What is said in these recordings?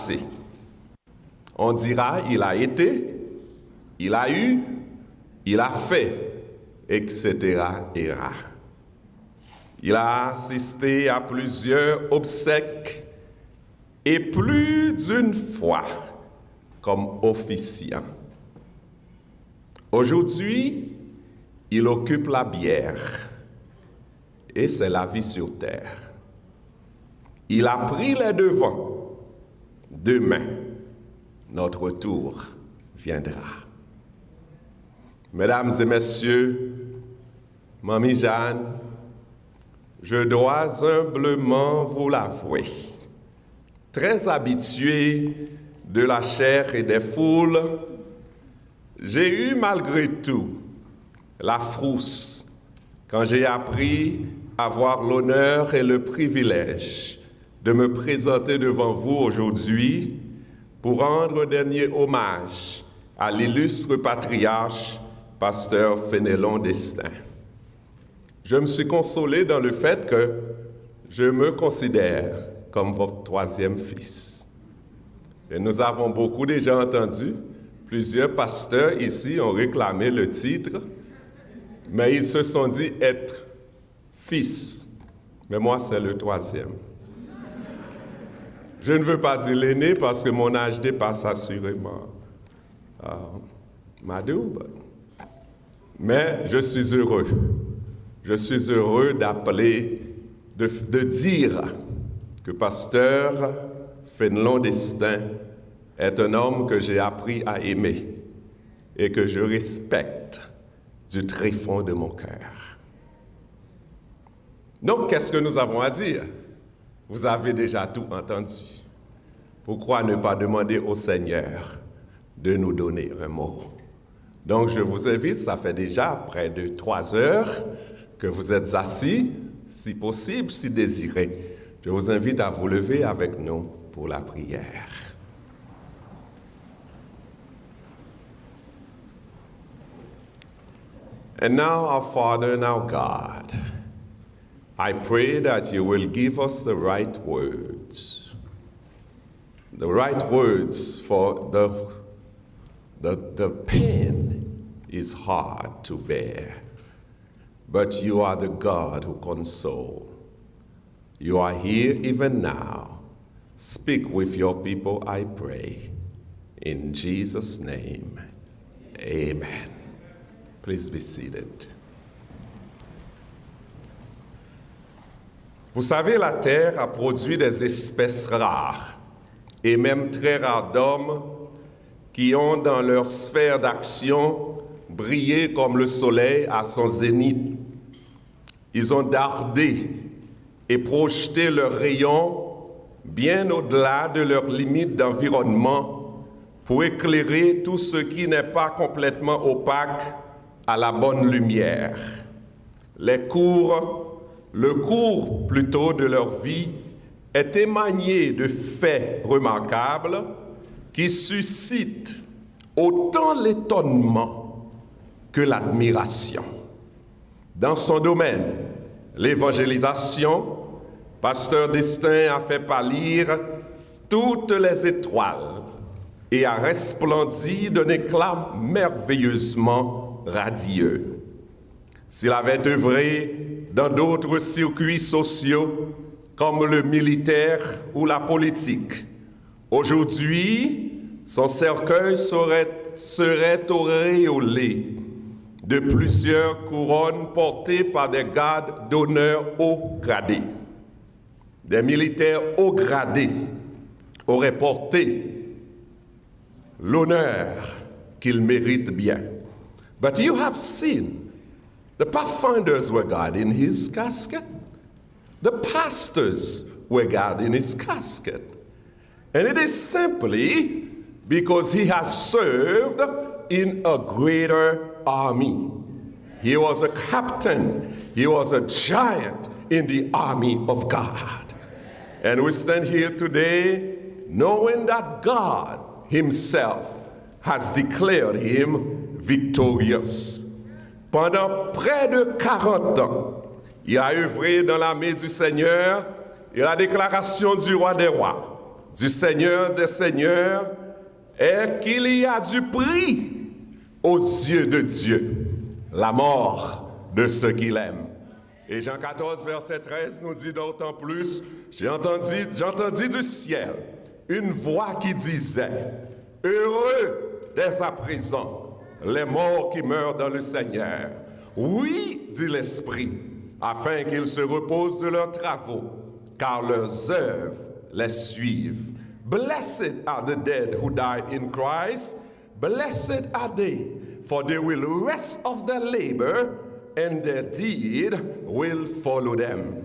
passé. On dira, il a été, il a eu, il a fait, etc. Il a assisté à plusieurs obsèques et plus d'une fois comme officiant. Aujourd'hui, il occupe la bière et c'est la vie sur terre. Il a pris les devants. Demain, notre tour viendra. Mesdames et messieurs, Mamie Jeanne, je dois humblement vous l'avouer, très habitué de la chair et des foules, j'ai eu malgré tout la frousse quand j'ai appris avoir l'honneur et le privilège de me présenter devant vous aujourd'hui pour rendre dernier hommage à l'illustre patriarche, pasteur Fénélon d'Estaing. Je me suis consolé dans le fait que je me considère comme votre troisième fils. Et nous avons beaucoup déjà entendu, plusieurs pasteurs ici ont réclamé le titre, mais ils se sont dit être fils. Mais moi, c'est le troisième. Je ne veux pas dire l'aîné parce que mon âge dépasse assurément Madou. Mais je suis heureux. Je suis heureux d'appeler, de dire que pasteur Fénélon d'Estaing est un homme que j'ai appris à aimer et que je respecte du tréfonds de mon cœur. Donc, qu'est-ce que nous avons à dire? Vous avez déjà tout entendu. Pourquoi ne pas demander au Seigneur de nous donner un mot? Donc, je vous invite, ça fait déjà près de 3 heures que vous êtes assis, si possible, si désiré. Je vous invite à vous lever avec nous pour la prière. And now, our Father and our God, I pray that you will give us the right words. The right words, for the pain is hard to bear. But you are the God who consoles. You are here even now. Speak with your people, I pray. In Jesus' name, amen. Please be seated. Vous savez, la terre a produit des espèces rares et même très rares d'hommes qui ont dans leur sphère d'action brillé comme le soleil à son zénith. Ils ont dardé et projeté leurs rayons bien au-delà de leurs limites d'environnement pour éclairer tout ce qui n'est pas complètement opaque à la bonne lumière. Le cours plutôt de leur vie est émaillé de faits remarquables qui suscitent autant l'étonnement que l'admiration. Dans son domaine, l'évangélisation, pasteur d'Estaing a fait pâlir toutes les étoiles et a resplendi d'un éclat merveilleusement radieux. S'il avait œuvré dans d'autres circuits sociaux, comme le militaire ou la politique, aujourd'hui, son cercueil serait auréolé de plusieurs couronnes portées par des gardes d'honneur haut gradés. Des militaires haut gradés auraient porté l'honneur qu'ils méritent bien. But you have seen, the pathfinders were guarding his casket. The pastors were guarding his casket. And it is simply because he has served in a greater army. He was a captain. He was a giant in the army of God. And we stand here today knowing that God himself has declared him victorious. Pendant près de 40 ans, il a œuvré dans l'armée du Seigneur et la déclaration du roi des rois, du Seigneur des Seigneurs est qu'il y a du prix aux yeux de Dieu, la mort de ceux qu'il aime. Et Jean 14, verset 13 nous dit d'autant plus, j'ai entendu du ciel une voix qui disait, « Heureux dès à présent les morts qui meurent dans le Seigneur. Oui, dit l'Esprit, afin qu'ils se reposent de leurs travaux, car leurs œuvres les suivent. Blessed are the dead who die in Christ. Blessed are they, for they will rest of their labor, and their deed will follow them. »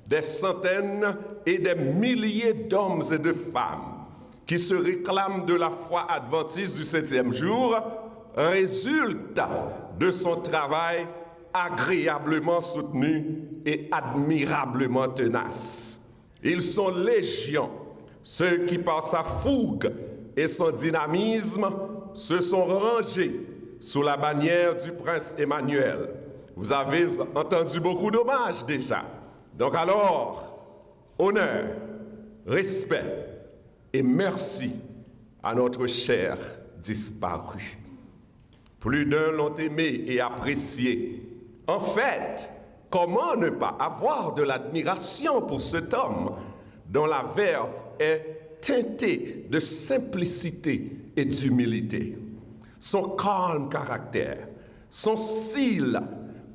Des centaines et des milliers d'hommes et de femmes qui se réclament de la foi adventiste du 7e jour résultent de son travail agréablement soutenu et admirablement tenace. Ils sont légions, ceux qui par sa fougue et son dynamisme se sont rangés sous la bannière du prince Emmanuel. Vous avez entendu beaucoup d'hommages déjà. Donc alors, honneur, respect et merci à notre cher disparu. Plus d'un l'ont aimé et apprécié. En fait, comment ne pas avoir de l'admiration pour cet homme dont la verve est teintée de simplicité et d'humilité? Son calme caractère, son style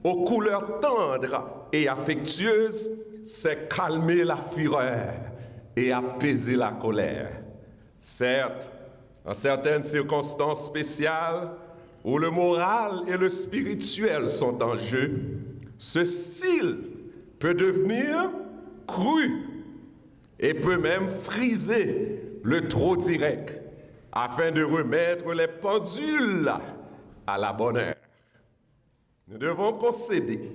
aux couleurs tendres et affectueuses sait calmer la fureur et apaiser la colère. Certes, en certaines circonstances spéciales où le moral et le spirituel sont en jeu, ce style peut devenir cru et peut même friser le trop direct afin de remettre les pendules à la bonne heure. Nous devons concéder,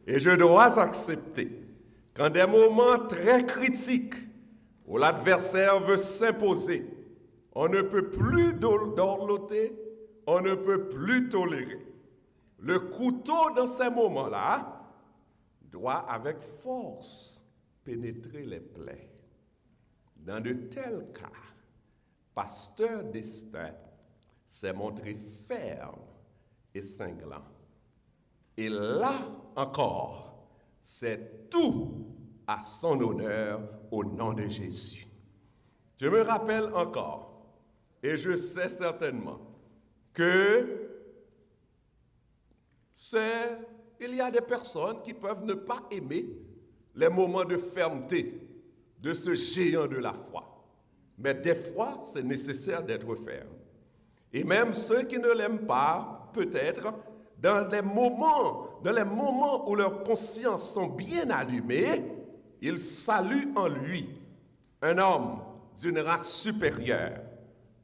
et je dois accepter qu'en des moments très critiques où l'adversaire veut s'imposer, on ne peut plus dorloter, on ne peut plus tolérer. Le couteau dans ces moments-là doit avec force pénétrer les plaies. Dans de tels cas, Pasteur Destin s'est montré ferme et cinglant. Et là encore, c'est tout à son honneur au nom de Jésus. Je me rappelle encore, et je sais certainement, que il y a des personnes qui peuvent ne pas aimer les moments de fermeté de ce géant de la foi. Mais des fois, c'est nécessaire d'être ferme. Et même ceux qui ne l'aiment pas, peut-être, dans les moments où leurs consciences sont bien allumées, ils saluent en lui un homme d'une race supérieure,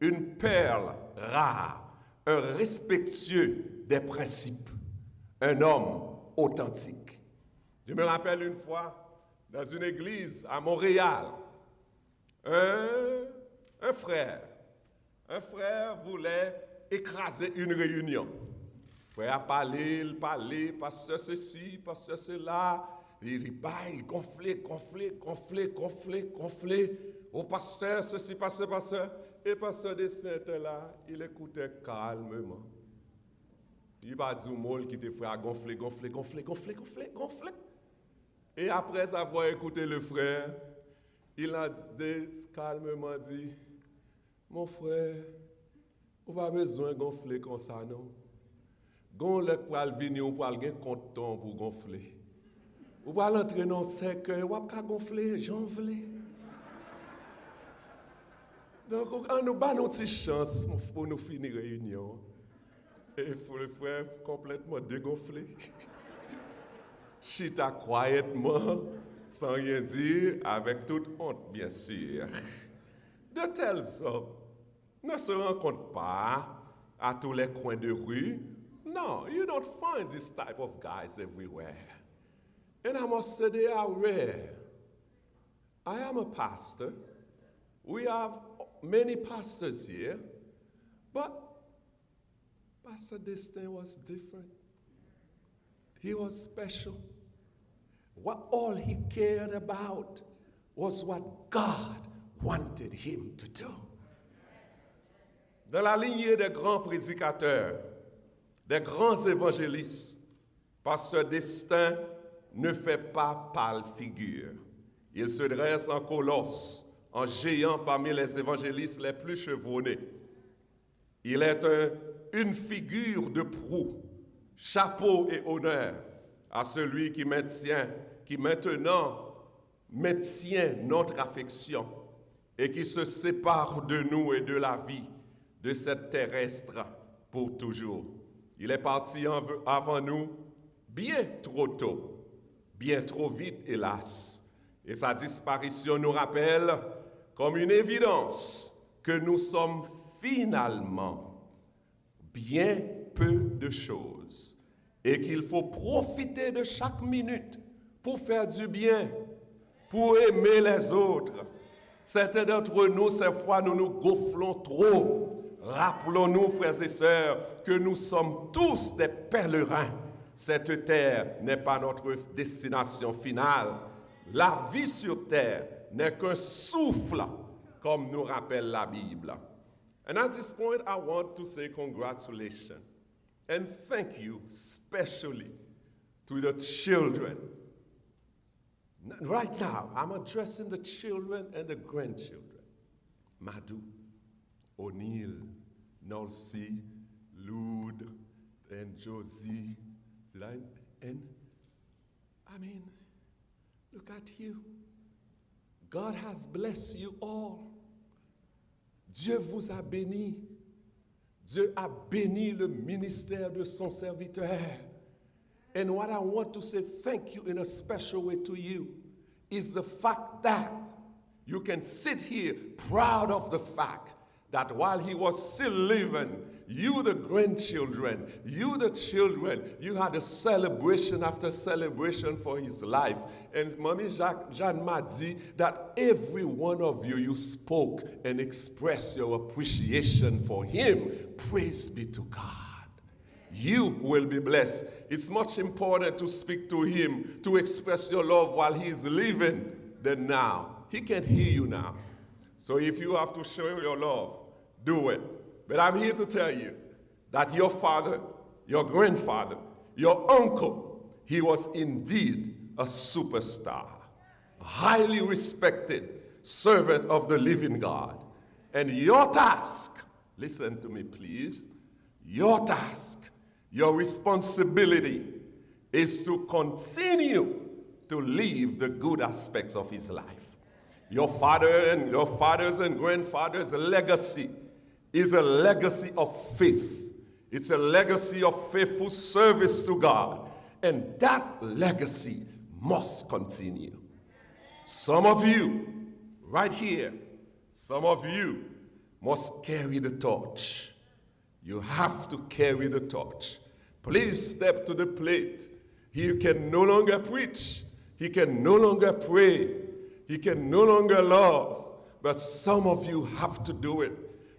une perle rare, un respectueux des principes, un homme authentique. Je me rappelle une fois, dans une église à Montréal, un frère voulait écraser une réunion. Le frère a parlé, il parlait, pasteur ceci, pasteur cela. Il gonflait. Au pasteur, ceci, pasteur. Et pasteur Destin était là, il écoutait calmement. Il va dire au monde qui était frère gonfler. Et après avoir écouté le frère, il a calmement dit, mon frère, on n'a pas besoin de gonfler comme ça, non? Gon le poil venir, on poil gen content pour gonfler. On va l'entrer dans ce cœur, on va gonfler, j'en voulais. Donc, on nous bat notre chance pour nous finir réunion. Et pour le frère complètement dégonflé. Chita quiettement, sans rien dire, avec toute honte, bien sûr. De tels hommes ne se rencontrent pas à tous les coins de rue. No, you don't find this type of guys everywhere. And I must say they are rare. I am a pastor. We have many pastors here. But Pastor Destin was different. He was special. All he cared about was what God wanted him to do. Dans la lignée des grands prédicateurs, des grands évangélistes, Pasteur Destin ne fait pas pâle figure. Il se dresse en colosse, en géant parmi les évangélistes les plus chevronnés. Il est une figure de proue, chapeau et honneur à celui qui maintenant maintient notre affection et qui se sépare de nous et de la vie de cette terrestre pour toujours. Il est parti avant nous bien trop tôt, bien trop vite, hélas. Et sa disparition nous rappelle comme une évidence que nous sommes finalement bien peu de choses et qu'il faut profiter de chaque minute pour faire du bien, pour aimer les autres. Certains d'entre nous, ces fois, nous nous gonflons trop. Rappelons-nous, frères et sœurs, que nous sommes tous des pèlerins. Cette terre n'est pas notre destination finale. La vie sur terre n'est qu'un souffle, comme nous rappelle la Bible. And at this point, I want to say congratulations and thank you especially to the children. Right now, I'm addressing the children and the grandchildren. Madou, O'Neill, Nolsi, Lud, and Josie. And I mean, look at you. God has blessed you all. Dieu vous a béni. Dieu a béni le ministère de son serviteur. And what I want to say thank you in a special way to you is the fact that you can sit here proud of the fact that while he was still living, you the grandchildren, you the children, you had a celebration after celebration for his life. And Mommy Jeanne m'a dit that every one of you, you spoke and expressed your appreciation for him. Praise be to God. You will be blessed. It's much important to speak to him, to express your love while he is living than now. He can't hear you now. So if you have to show your love, do it. But I'm here to tell you that your father, your grandfather, your uncle, he was indeed a superstar, a highly respected servant of the living God. And your task, listen to me please, your task, your responsibility is to continue to live the good aspects of his life. Your fathers and grandfathers' legacy is a legacy of faith. It's a legacy of faithful service to God. And that legacy must continue. Some of you, right here, some of you must carry the torch. You have to carry the torch. Please step to the plate. He can no longer preach. He can no longer pray. He can no longer love. But some of you have to do it.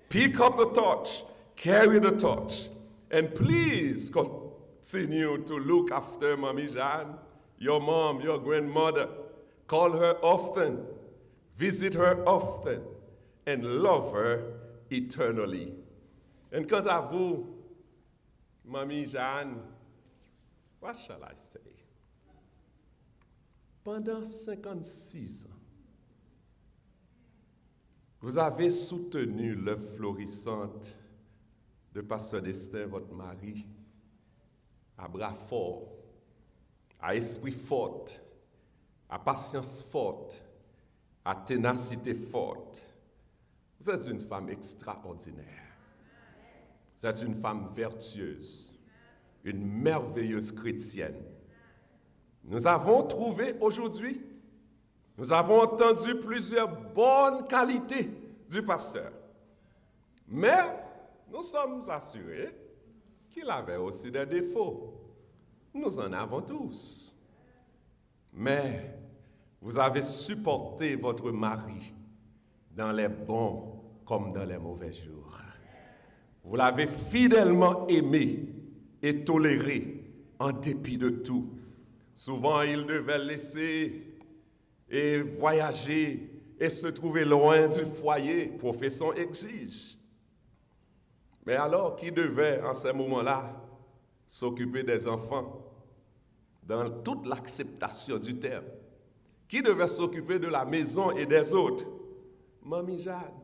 Pick up the torch, carry the torch, and please continue to look after Mommy Jeanne, your mom, your grandmother. Call her often, visit her often, and love her eternally. And quant à vous, Mommy Jeanne, what shall I say? Pendant 56 ans, vous avez soutenu l'œuvre florissante de Pasteur Destin, votre mari, à bras forts, à esprit fort, à patience forte, à ténacité forte. Vous êtes une femme extraordinaire. Vous êtes une femme vertueuse, une merveilleuse chrétienne. Nous avons trouvé aujourd'hui, nous avons entendu plusieurs bonnes qualités du pasteur. Mais nous sommes assurés qu'il avait aussi des défauts. Nous en avons tous. Mais vous avez supporté votre mari dans les bons comme dans les mauvais jours. Vous l'avez fidèlement aimé et toléré en dépit de tout. Souvent, il devait laisser et voyager et se trouver loin du foyer, profession exige. Mais alors, qui devait en ce moment-là s'occuper des enfants dans toute l'acceptation du terme? Qui devait s'occuper de la maison et des autres? Mamie Jeanne,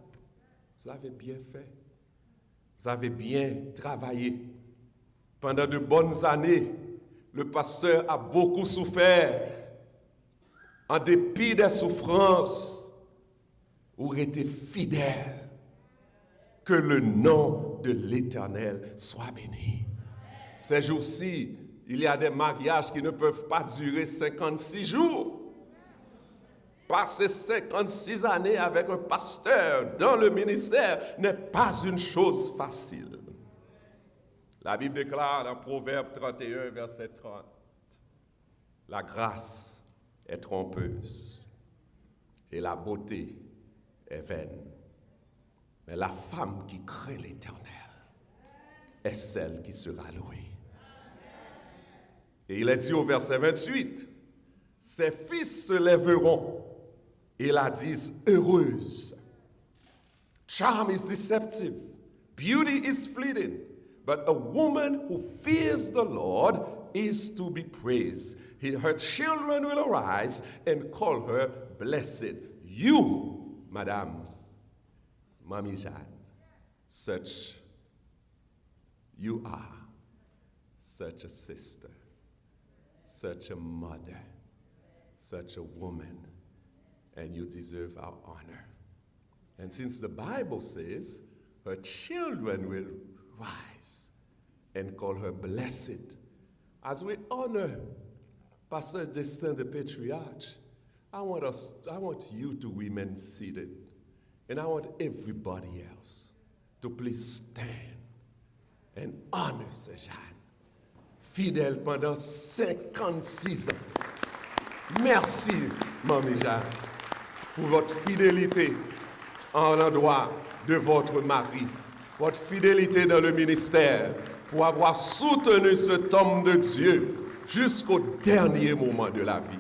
vous avez bien fait. Vous avez bien travaillé. Pendant de bonnes années, le pasteur a beaucoup souffert. En dépit des souffrances, vous restez fidèle. Que le nom de l'Éternel soit béni. Ces jours-ci, il y a des mariages qui ne peuvent pas durer 56 jours. Passer 56 années avec un pasteur dans le ministère n'est pas une chose facile. La Bible déclare dans Proverbe 31, verset 30, la grâce est trompeuse et la beauté est vaine. Mais la femme qui craint l'Éternel est celle qui sera louée. Et il est dit au verset 28, ses fils se lèveront et la disent heureuse. Charm is deceptive, beauty is fleeting, but a woman who fears the Lord is to be praised. Her children will arise and call her blessed. You, Madame, Mamie Jeanne, you are such a sister, such a mother, such a woman, and you deserve our honor. And since the Bible says her children will rise and call her blessed, as we honor Pastor Destin, the patriarch, I want you to remain seated, and I want everybody else to please stand and honor Sir Jeanne, fidèle pendant 56 ans. Merci, Mamie Jeanne, pour votre fidélité en l'endroit de votre mari, votre fidélité dans le ministère, pour avoir soutenu cet homme de Dieu jusqu'au dernier moment de la vie.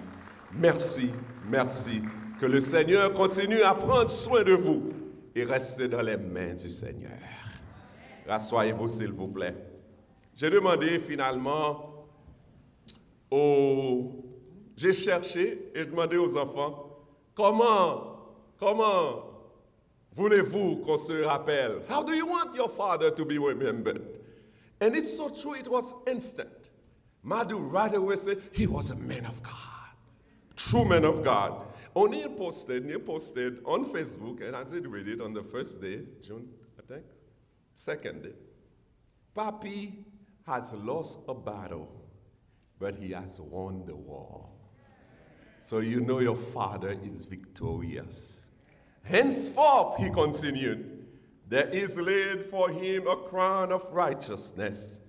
Merci, merci. Que le Seigneur continue à prendre soin de vous et restez dans les mains du Seigneur. Rassoyez-vous, s'il vous plaît. J'ai demandé finalement j'ai cherché et demandé aux enfants, comment voulez-vous qu'on se rappelle? How do you want your father to be remembered? And it's so true, it was instant. Madhu right away said, he was a man of God, true man of God. Neil posted on Facebook, and I did read it on the first day, June, I think, second day. Papi has lost a battle, but he has won the war. So you know your father is victorious. Henceforth, he continued, there is laid for him a crown of righteousness,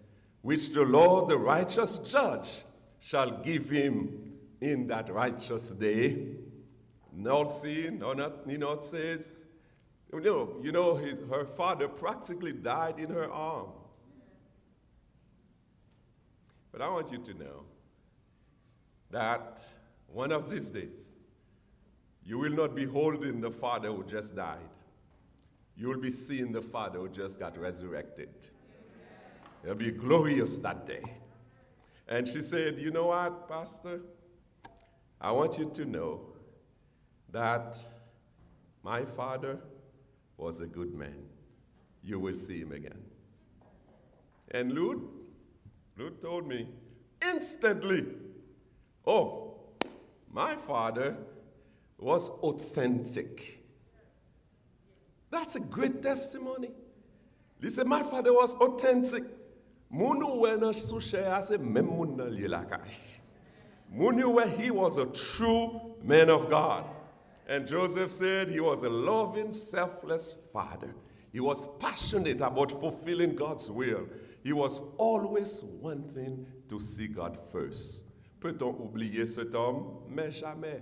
which the Lord, the righteous judge, shall give him in that righteous day. Not says, her father practically died in her arm. But I want you to know that one of these days, you will not be holding the father who just died. You will be seeing the father who just got resurrected. It'll be glorious that day. And she said, you know what, Pastor? I want you to know that my father was a good man. You will see him again. And Lud told me instantly, oh, my father was authentic. That's a great testimony. He said, my father was authentic. Munu wena sushe ase memuna lilakai. Munu where he was a true man of God. And Joseph said he was a loving, selfless father. He was passionate about fulfilling God's will. He was always wanting to see God first. Peut-on oublier cet homme? Mais jamais.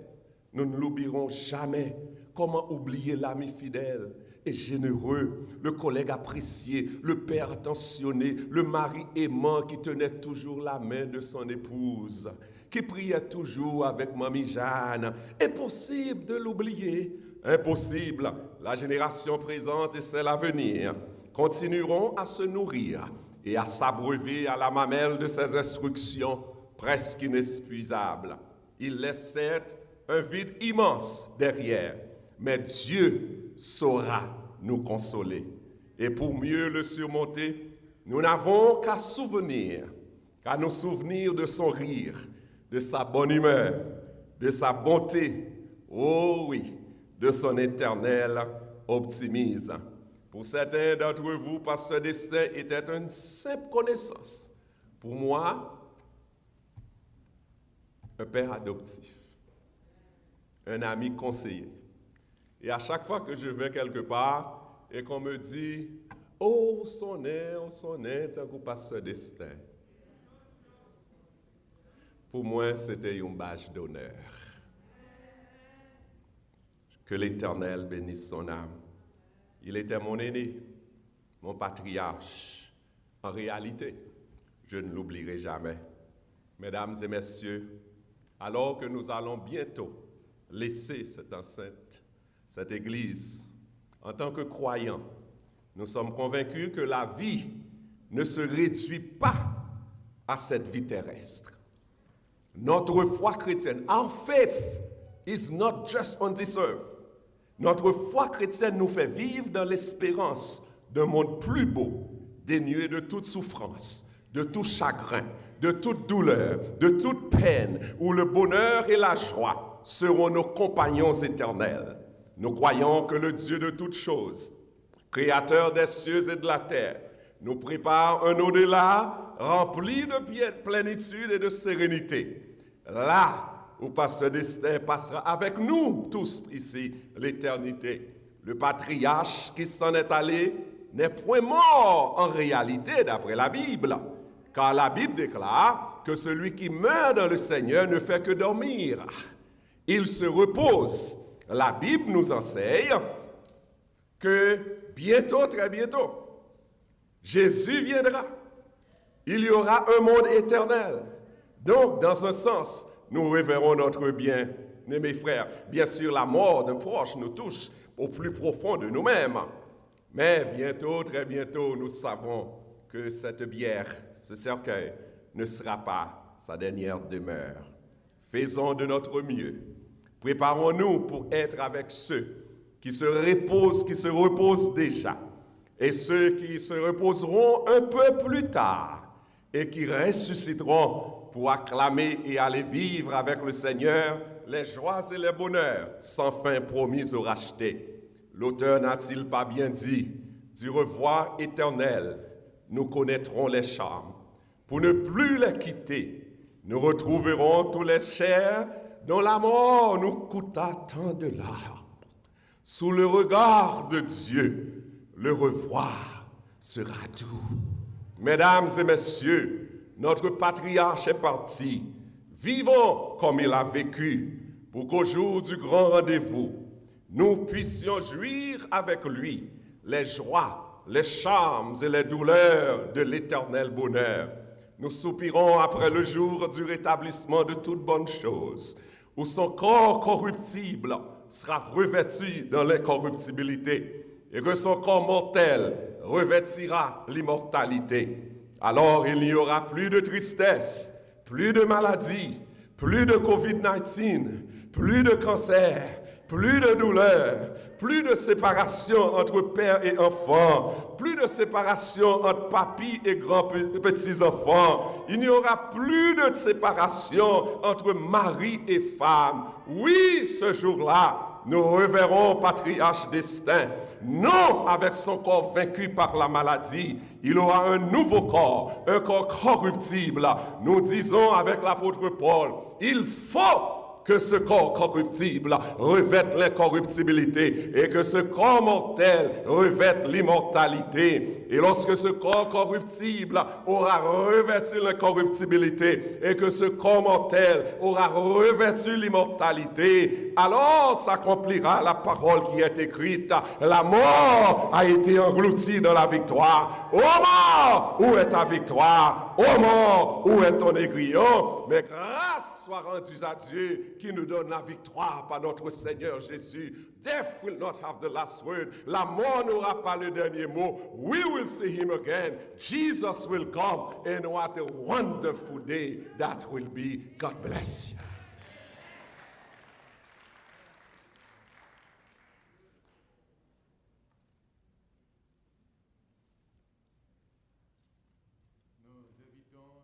Nous ne l'oublierons jamais. Comment oublier l'ami fidèle et généreux, le collègue apprécié, le père attentionné, le mari aimant qui tenait toujours la main de son épouse, qui priait toujours avec Mamie Jeanne. Impossible de l'oublier. Impossible. La génération présente et celle à venir continueront à se nourrir et à s'abreuver à la mamelle de ses instructions presque inépuisables. Il laisse certes un vide immense derrière, mais Dieu saura nous consoler. Et pour mieux le surmonter, nous n'avons qu'à nous souvenir de son rire, de sa bonne humeur, de sa bonté, oh oui, de son éternel optimisme. Pour certains d'entre vous, Pasteur Destin était une simple connaissance. Pour moi, un père adoptif, un ami conseiller. Et à chaque fois que je vais quelque part et qu'on me dit « Oh, son est, un coup Pasteur Destin », pour moi, c'était une badge d'honneur. Que l'Éternel bénisse son âme. Il était mon aîné, mon patriarche. En réalité, je ne l'oublierai jamais. Mesdames et messieurs, alors que nous allons bientôt laisser cette enceinte, cette église, en tant que croyants, nous sommes convaincus que la vie ne se réduit pas à cette vie terrestre. Notre foi chrétienne, our faith is not just on this earth. Notre foi chrétienne nous fait vivre dans l'espérance d'un monde plus beau, dénué de toute souffrance, de tout chagrin, de toute douleur, de toute peine, où le bonheur et la joie seront nos compagnons éternels. Nous croyons que le Dieu de toutes choses, créateur des cieux et de la terre, nous prépare un au-delà rempli de plénitude et de sérénité. Là où Pasteur Destin passera avec nous tous ici l'éternité. Le patriarche qui s'en est allé n'est point mort en réalité d'après la Bible, car la Bible déclare que celui qui meurt dans le Seigneur ne fait que dormir. Il se repose. La Bible nous enseigne que bientôt, très bientôt, Jésus viendra. Il y aura un monde éternel. Donc, dans un sens, nous reverrons notre bien, mes frères. Bien sûr, la mort d'un proche nous touche au plus profond de nous-mêmes. Mais bientôt, très bientôt, nous savons que cette bière, ce cercueil, ne sera pas sa dernière demeure. Faisons de notre mieux. Préparons-nous pour être avec ceux qui se reposent déjà, et ceux qui se reposeront un peu plus tard, et qui ressusciteront pour acclamer et aller vivre avec le Seigneur les joies et les bonheurs sans fin promis ou rachetés. L'auteur n'a-t-il pas bien dit, du revoir éternel, nous connaîtrons les charmes. Pour ne plus les quitter, nous retrouverons tous les chers dont la mort nous coûta tant de larmes. Sous le regard de Dieu, le revoir sera doux. Mesdames et messieurs, notre patriarche est parti. Vivons comme il a vécu, pour qu'au jour du grand rendez-vous, nous puissions jouir avec lui les joies, les charmes et les douleurs de l'éternel bonheur. Nous soupirons après le jour du rétablissement de toutes bonnes choses, où son corps corruptible sera revêtu dans l'incorruptibilité, et que son corps mortel revêtira l'immortalité. Alors il n'y aura plus de tristesse, plus de maladie, plus de COVID-19, plus de cancer, plus de douleur, plus de séparation entre père et enfant, plus de séparation entre papy et grands-petits-enfants. Il n'y aura plus de séparation entre mari et femme. Oui, ce jour-là, nous reverrons Patriarche Destin, non avec son corps vaincu par la maladie. Il aura un nouveau corps, un corps corruptible. Nous disons avec l'apôtre Paul, il faut que ce corps corruptible revête l'incorruptibilité et que ce corps mortel revête l'immortalité. Et lorsque ce corps corruptible aura revêtu l'incorruptibilité et que ce corps mortel aura revêtu l'immortalité, alors s'accomplira la parole qui est écrite. La mort a été engloutie dans la victoire. Ô mort, où est ta victoire? Ô mort, où est ton aiguillon? Mais grâce soit rendue à Dieu qui nous donne la victoire par notre Seigneur Jésus. Death will not have the last word. La mort n'aura pas le dernier mot. We will see him again. Jesus will come, and what a wonderful day that will be. God bless you. Nous invitons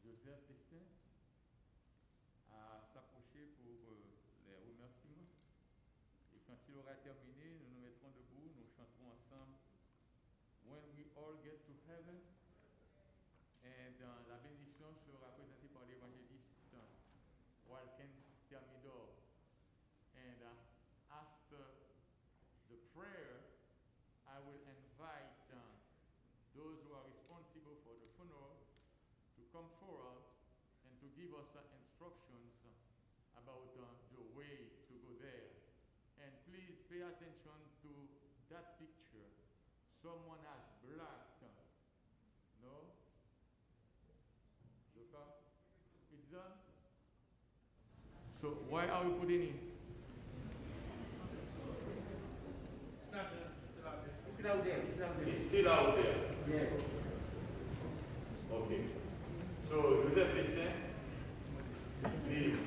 Joseph Destin à s'approcher pour les remerciements. Et quand il aura terminé, nous nous mettrons debout, nous chanterons ensemble When We All Get to Heaven. Et la bénédiction sera présentée par l'évangéliste Walkens Thermidor. And after the prayer, I will invite those who are responsible for the funeral to come forward and to give us instructions about the way to go there. And please pay attention to that picture. Someone has blacked. No? Look up. It's done. So why are we putting it? It's not there. It's still out there. It's still out there. It's still out there. It's still out there. Yeah. Okay. So Joseph Destin, please.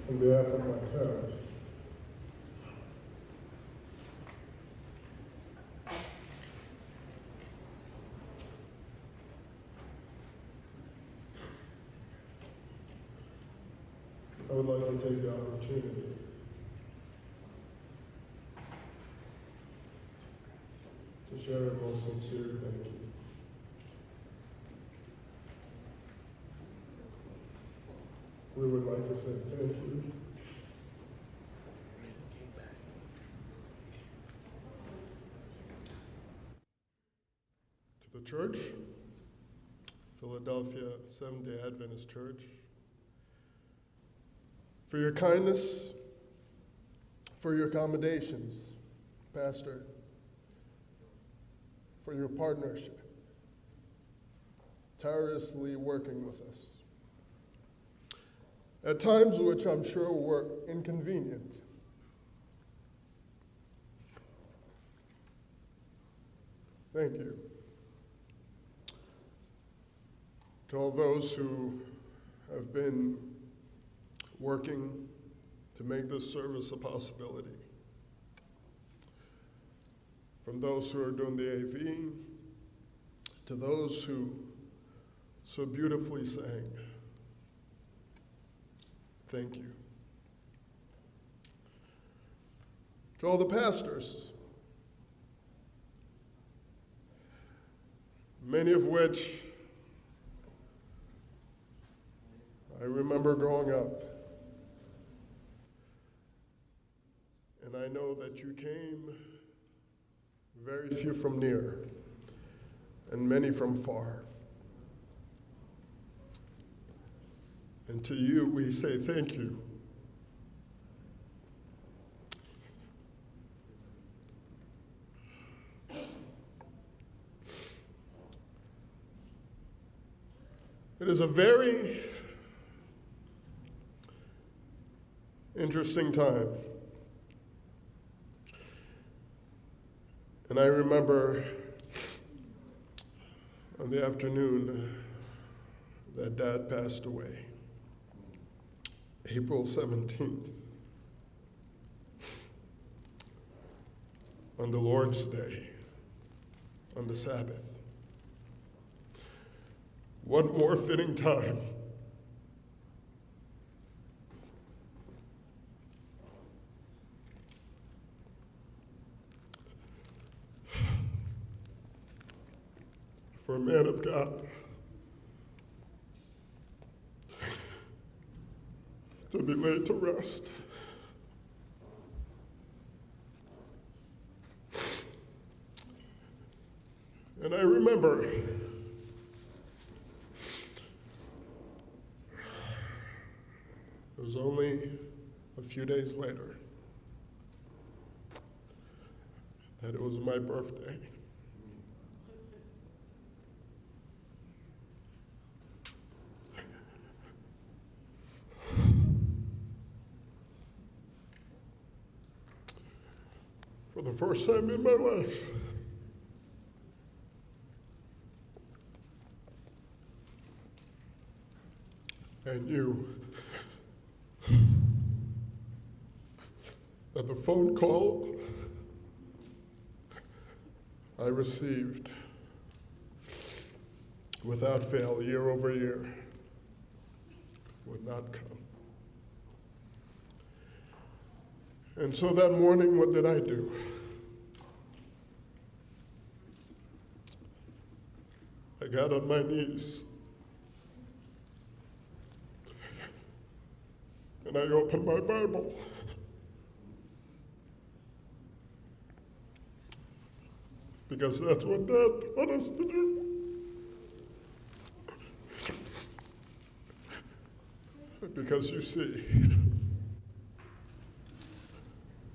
On behalf of my family, I would like to take the opportunity to share a most sincere thank you. We would like to say thank you to the church, Philadelphia Seventh-day Adventist Church, for your kindness, for your accommodations, Pastor, for your partnership, tirelessly working with us. At times which I'm sure were inconvenient. Thank you. To all those who have been working to make this service a possibility. From those who are doing the AV, to those who so beautifully sang. Thank you. To all the pastors, many of which I remember growing up. And I know that you came, very few from near, and many from far. And to you, we say thank you. It is a very interesting time. And I remember on the afternoon that Dad passed away. April 17th, on the Lord's Day, on the Sabbath. What more fitting time God to be laid to rest. And I remember it was only a few days later that it was my birthday. For the first time in my life, I knew that the phone call I received without fail year over year would not come. And so that morning, what did I do? I got on my knees and I opened my Bible. Because that's what Dad taught us to do. Because you see,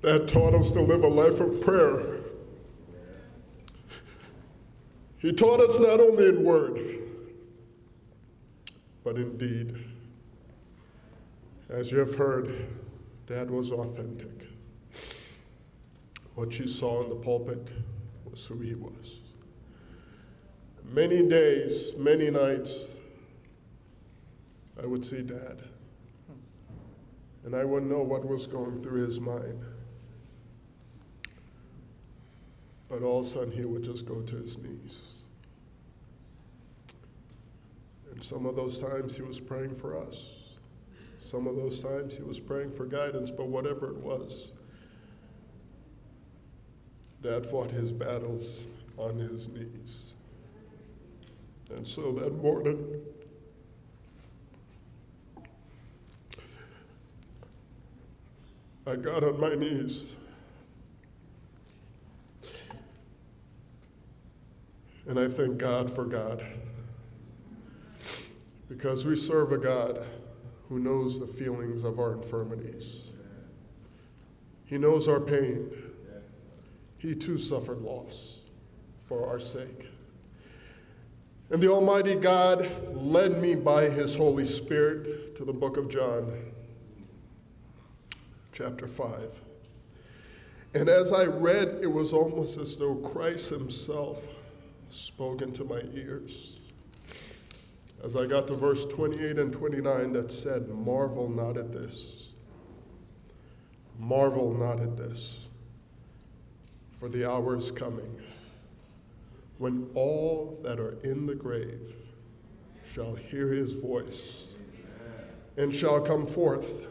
Dad taught us to live a life of prayer. He taught us not only in word, but in deed. As you have heard, Dad was authentic. What you saw in the pulpit was who he was. Many days, many nights, I would see Dad, and I wouldn't know what was going through his mind. But all of a sudden, he would just go to his knees. And some of those times, he was praying for us. Some of those times, he was praying for guidance, but whatever it was, Dad fought his battles on his knees. And so that morning, I got on my knees and I thank God for God, because we serve a God who knows the feelings of our infirmities. He knows our pain. He too suffered loss for our sake. And the Almighty God led me by his Holy Spirit to the book of John, chapter 5. And as I read, it was almost as though Christ himself spoke into my ears. As I got to verse 28 and 29 that said, "Marvel not at this. Marvel not at this. For the hour is coming when all that are in the grave shall hear his voice and shall come forth,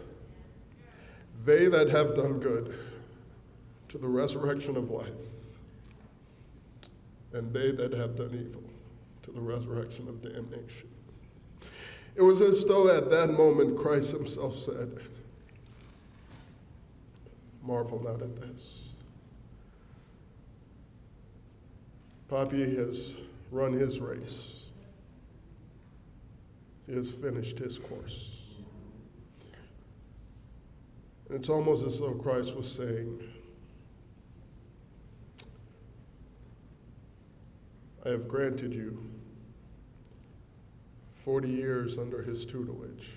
they that have done good to the resurrection of life, and they that have done evil to the resurrection of damnation." It was as though at that moment Christ himself said, "Marvel not at this." Papi has run his race. He has finished his course. And it's almost as though Christ was saying, I have granted you 40 years under his tutelage,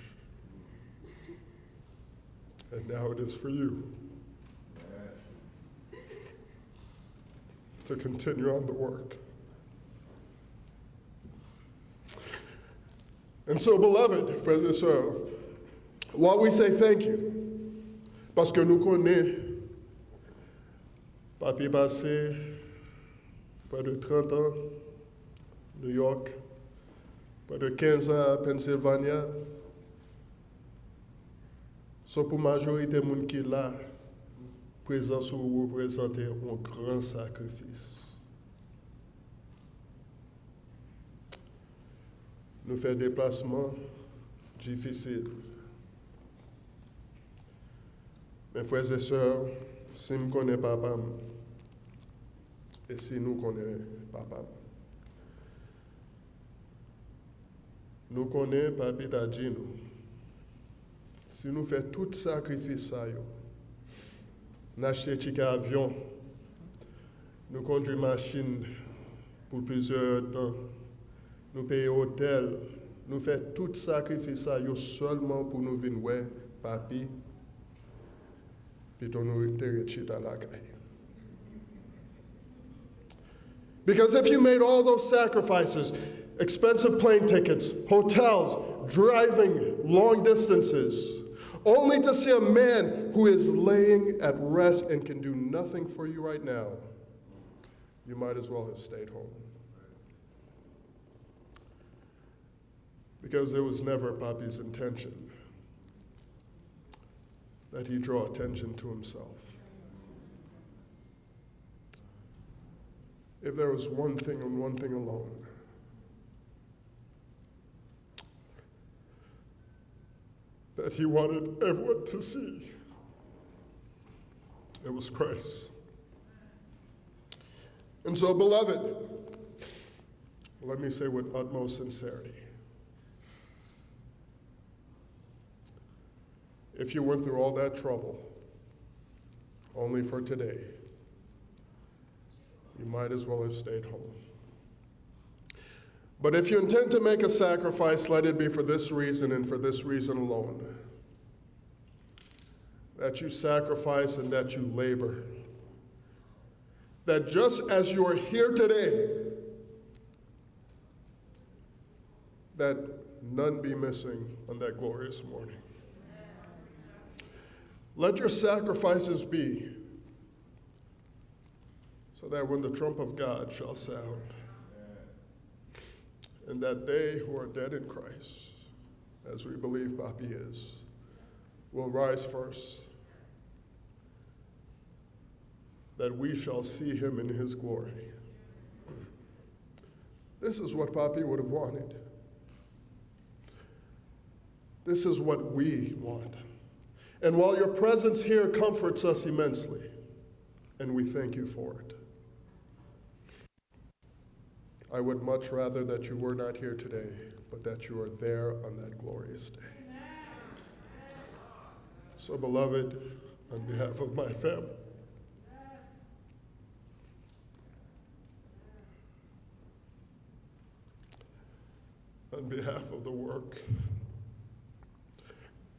and now it is for you to continue on the work. And so, beloved, frères et sœurs, while we say thank you, parce que nous connaissons, Papi passé près de 30 ans, New York, près de 15 ans à Pennsylvania. So pour majorité de gens qui sont là, présence ou représenter un grand sacrifice. nous fait déplacement difficile. Mes frères et sœurs, si je connais papa, et si nous connaissons papa, nous connaissons papi t'a dit nous. Si nous faisons tout sacrifice ça, nous achetons un ticket avion, nous conduisons machine pour plusieurs temps, nous payons hôtel, nous faisons tout sacrifice ça seulement pour nous venir voir papi, puis nous retirer à la caille. Because if you made all those sacrifices, expensive plane tickets, hotels, driving long distances, only to see a man who is laying at rest and can do nothing for you right now, you might as well have stayed home. Because it was never Papi's intention that he draw attention to himself. If there was one thing and one thing alone, that he wanted everyone to see, it was Christ. And so, beloved, let me say with utmost sincerity, if you went through all that trouble only for today, you might as well have stayed home. But if you intend to make a sacrifice, let it be for this reason and for this reason alone, that you sacrifice and that you labor. That just as you are here today, that none be missing on that glorious morning. Let your sacrifices be so that when the trump of God shall sound, and that they who are dead in Christ, as we believe Papi is, will rise first, that we shall see him in his glory. This is what Papi would have wanted. This is what we want. And while your presence here comforts us immensely, and we thank you for it, I would much rather that you were not here today, but that you are there on that glorious day. So, beloved, on behalf of my family, on behalf of the work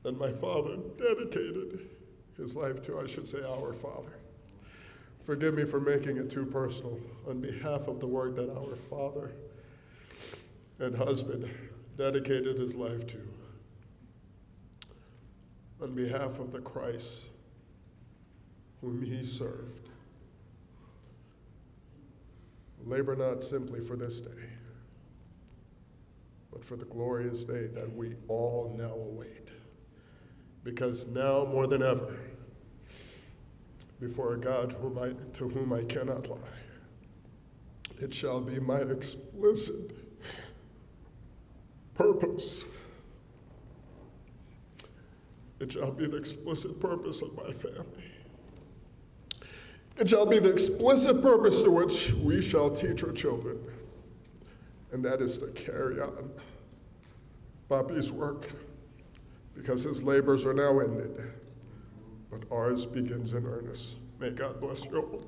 that my father dedicated his life to, I should say our Father. Forgive me for making it too personal. On behalf of the work that our father and husband dedicated his life to, on behalf of the Christ whom he served, labor not simply for this day, but for the glorious day that we all now await. Because now more than ever, before a God to whom I cannot lie, it shall be my explicit purpose. It shall be the explicit purpose of my family. It shall be the explicit purpose to which we shall teach our children, and that is to carry on Papi's work, because his labors are now ended, but ours begins in earnest. May God bless you all.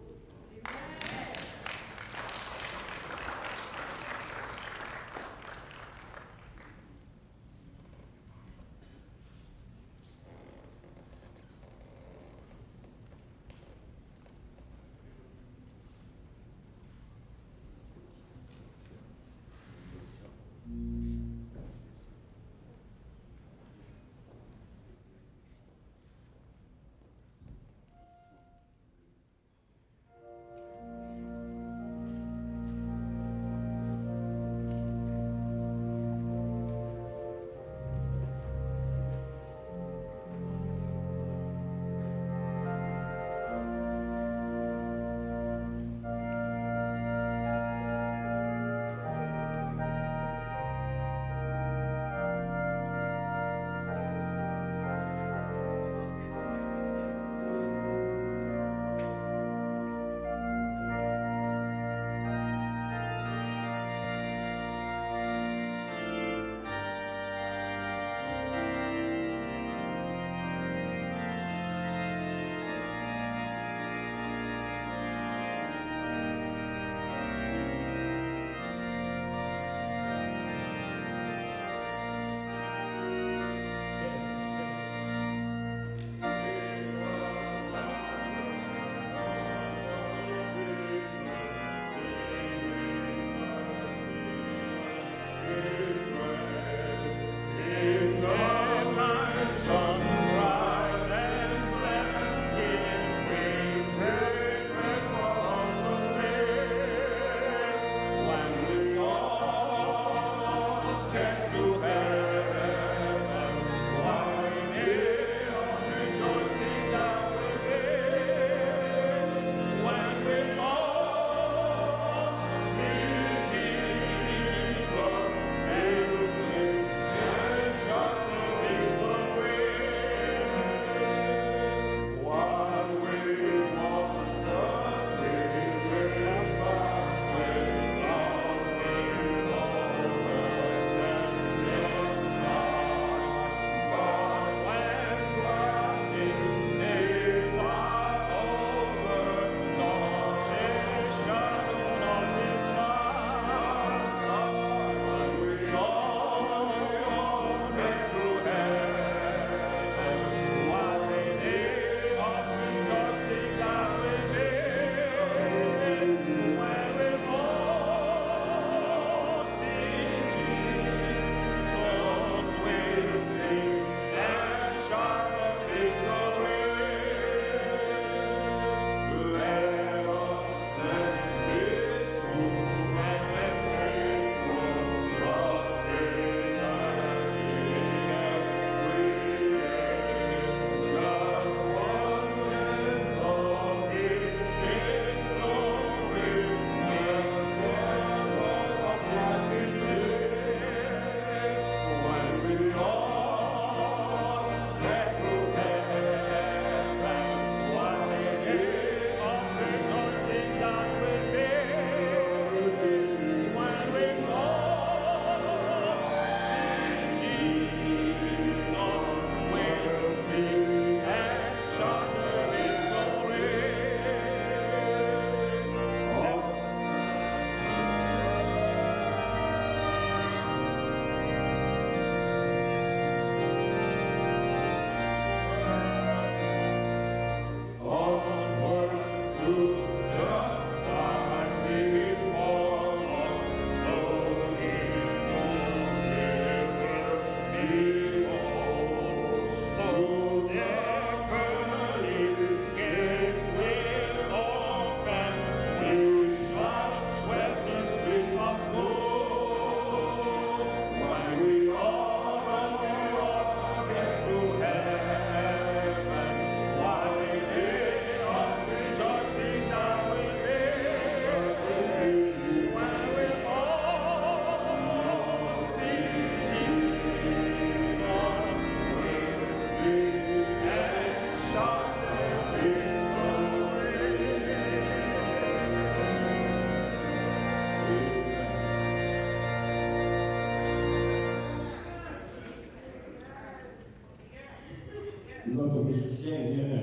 notre Seigneur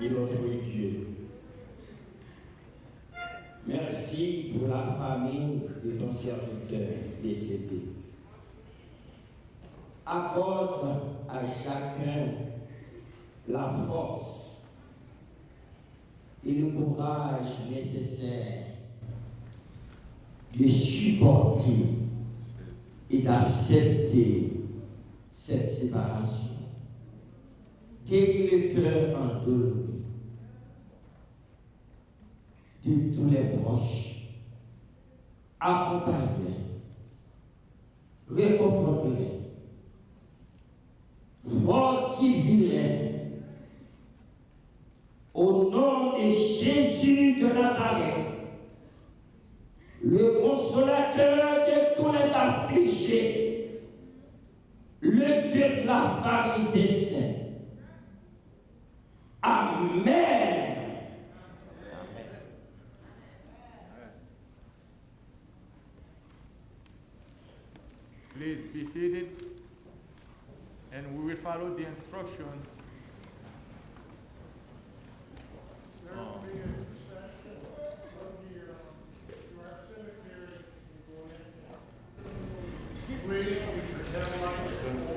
et notre Dieu. Merci pour la famille de ton serviteur décédé. Accorde à chacun la force et le courage nécessaire de supporter et d'accepter cette séparation. Guéris le cœur endolori de tous les proches. Accompagne-les, réconforte-les, fortifie-les. Au nom de Jésus de Nazareth, le consolateur de tous les affligés, le Dieu de la famille des saints. Amen. Please be seated, and we will follow the instructions. Please, we should have